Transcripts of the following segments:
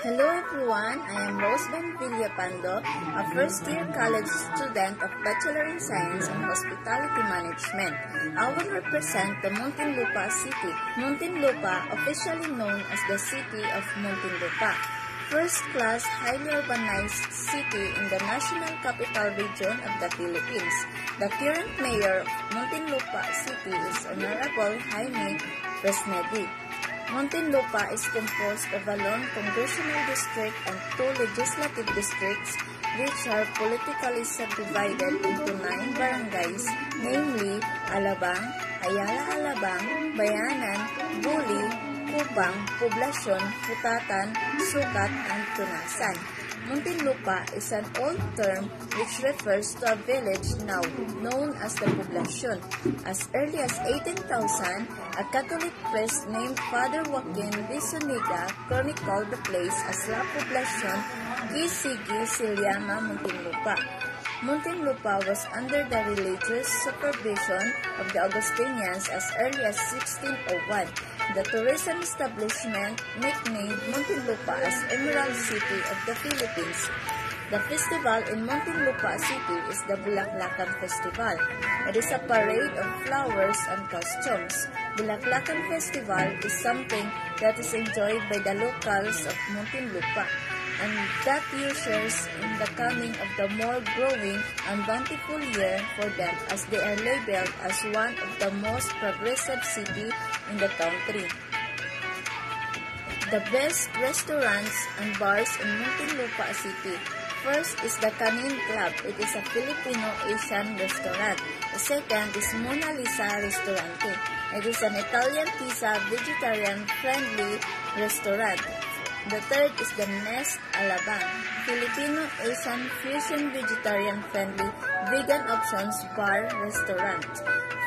Hello everyone, I am Roseban Villapando, a first-year college student of Bachelor in Science in Hospitality Management. I will represent the Muntinlupa City. Muntinlupa, officially known as the City of Muntinlupa. First-class, highly urbanized city in the National Capital Region of the Philippines. The current mayor of Muntinlupa City is Honorable Jaime Fresnedi. Muntinlupa is composed of a lone congressional district and 2 legislative districts which are politically subdivided into 9 barangays, namely Alabang, Ayala Alabang, Bayanan, Buli, Cubang, Poblacion, Putatan, Sucat, and Tunasan. Muntinlupa is an old term which refers to a village now known as the Poblacion. As early as 18,000, a Catholic priest named Father Joaquin de Zuniga chronicled the place as La Poblacion y Sigi Siliama Muntinlupa. Muntinlupa was under the religious supervision of the Augustinians as early as 1601. The tourism establishment nicknamed Muntinlupa as Emerald City of the Philippines. The festival in Muntinlupa City is the Bulaklakan Festival. It is a parade of flowers and costumes. Bulaklakan Festival is something that is enjoyed by the locals of Muntinlupa, and that year shares in the coming of the more growing and bountiful year for them, as they are labeled as one of the most progressive city in the country. The best restaurants and bars in Muntinlupa City. First is the Kanin Club. It is a Filipino-Asian restaurant. The second is Mona Lisa Restaurante. It is an Italian pizza vegetarian-friendly restaurant. The third is the Nest Alabang, Filipino-Asian fusion vegetarian-friendly vegan options bar restaurant.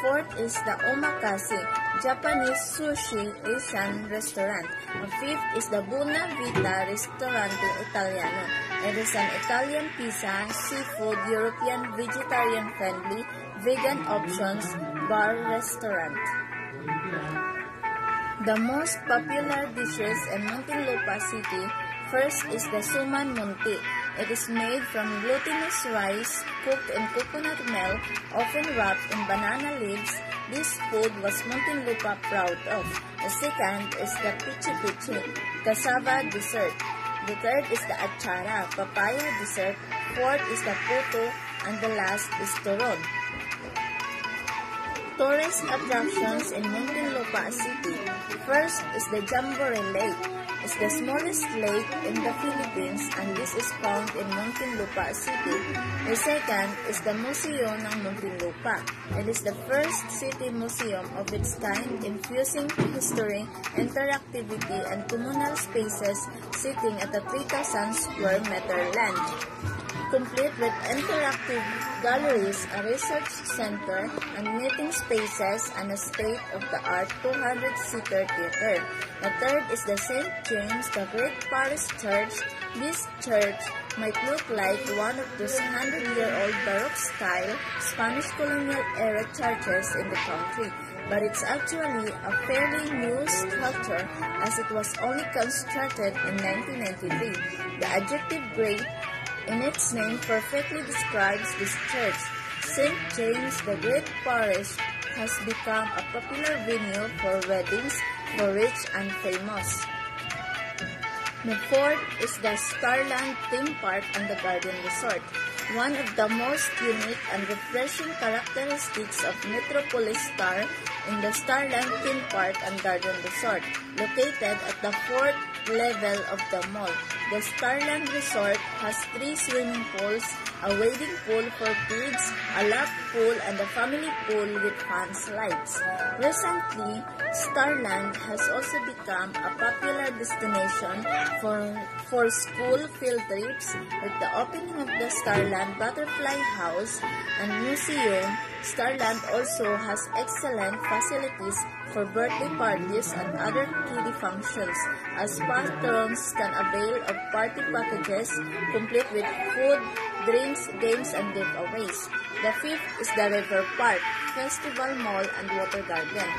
Fourth is the Omakase, Japanese sushi Asian restaurant. And fifth is the Buona Vita Ristorante Italiano. It is an Italian pizza, seafood, European vegetarian-friendly vegan options bar restaurant. The most popular dishes in Muntinlupa City, first is the Suman Munti. It is made from glutinous rice cooked in coconut milk, often wrapped in banana leaves. This food was Muntinlupa proud of. The second is the Pichi Pichi, cassava dessert. The third is the Achara, papaya dessert. Fourth is the Puto, and the last is Turon. Tourist attractions in Muntinlupa City. First is the Jamboree Lake. It's the smallest lake in the Philippines, and this is found in Muntinlupa City. The second is the Museo ng Muntinlupa. It is the first city museum of its kind, infusing history, interactivity, and communal spaces, sitting at a 3,000 square meter land, complete with interactive galleries, a research center, and meeting spaces, and a state-of-the-art 200-seater theater. The third is the St. James the Great Parish Church. This church might look like one of those 100-year-old Baroque-style Spanish colonial-era churches in the country, but it's actually a fairly new structure as it was only constructed in 1993. The adjective great in its name perfectly describes this church. St. James the Great Parish has become a popular venue for weddings for rich and famous. The fourth is the Starland Theme Park and the Garden Resort. One of the most unique and refreshing characteristics of Metropolis Star in the Starland Theme Park and Garden Resort, located at the 4th level of the mall. The Starland Resort has 3 swimming pools, a wading pool for kids, a lap pool, and a family pool with fun slides. Recently, Starland has also become a popular destination for school field trips. With the opening of the Starland Butterfly House and Museum, Starland also has excellent facilities for birthday parties and other kiddie functions, as patrons can avail of party packages complete with food, drinks, games, and giveaways. The fifth is the River Park, Festival Mall, and Water Garden.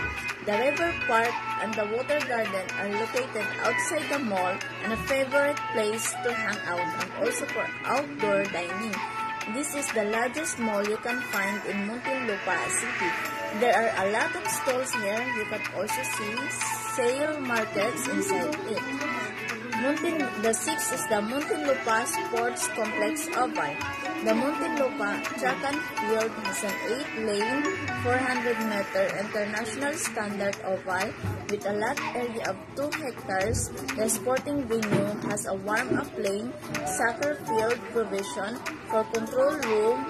The River Park and the Water Garden are located outside the mall and a favorite place to hang out and also for outdoor dining. This is the largest mall you can find in Muntinlupa City. There are a lot of stalls here. You can also see sale markets inside it. The sixth is the Muntinlupa Sports Complex Oval. The Muntinlupa Track and Field has an 8-lane, 400-meter international standard oval with a lot area of 2 hectares. The sporting venue has a warm-up lane, soccer field provision for control room,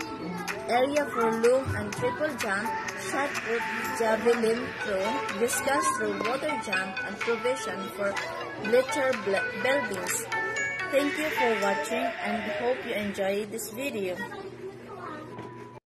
area for long and triple jump, shot put, javelin throw, discus through, water jump, and provision for bleacher buildings. Thank you for watching and hope you enjoyed this video.